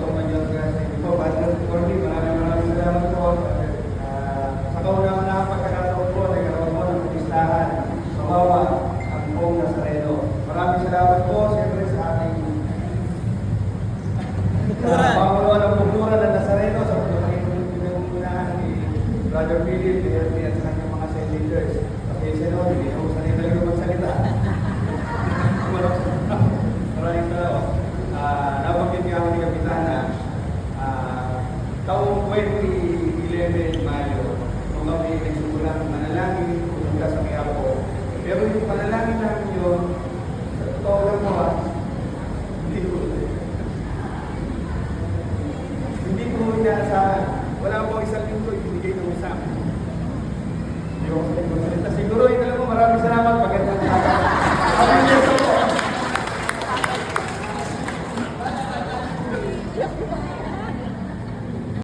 Toto Mayor kasi po, Pastor Corby, maraming salamat po. Sa kauna-una pagkakataon po, nagkaroon po ng listahan sa Wawa, ang Pong Nazareno. Maraming salamat po, siyempre sa ating pangalawa ng kultura ng Nazareno sa pinag-unahan ni Brother Philip, PLP at sa kanyang mga side leaders. Kasi siya noon, hindi ako sanay talaga magsalita. Maraming salamat. Nabanggit nga ako ni Kapitana, taong 2011 Mayo, nung kami nagsimulang manalangin, pumunta sa Quiapo. Pero yung panalangin namin yun, sa totoo lang mo, hindi ko inaasahan. Wala po isang linggo, ibinigay ng usap. Siguro, yun alam mo, marami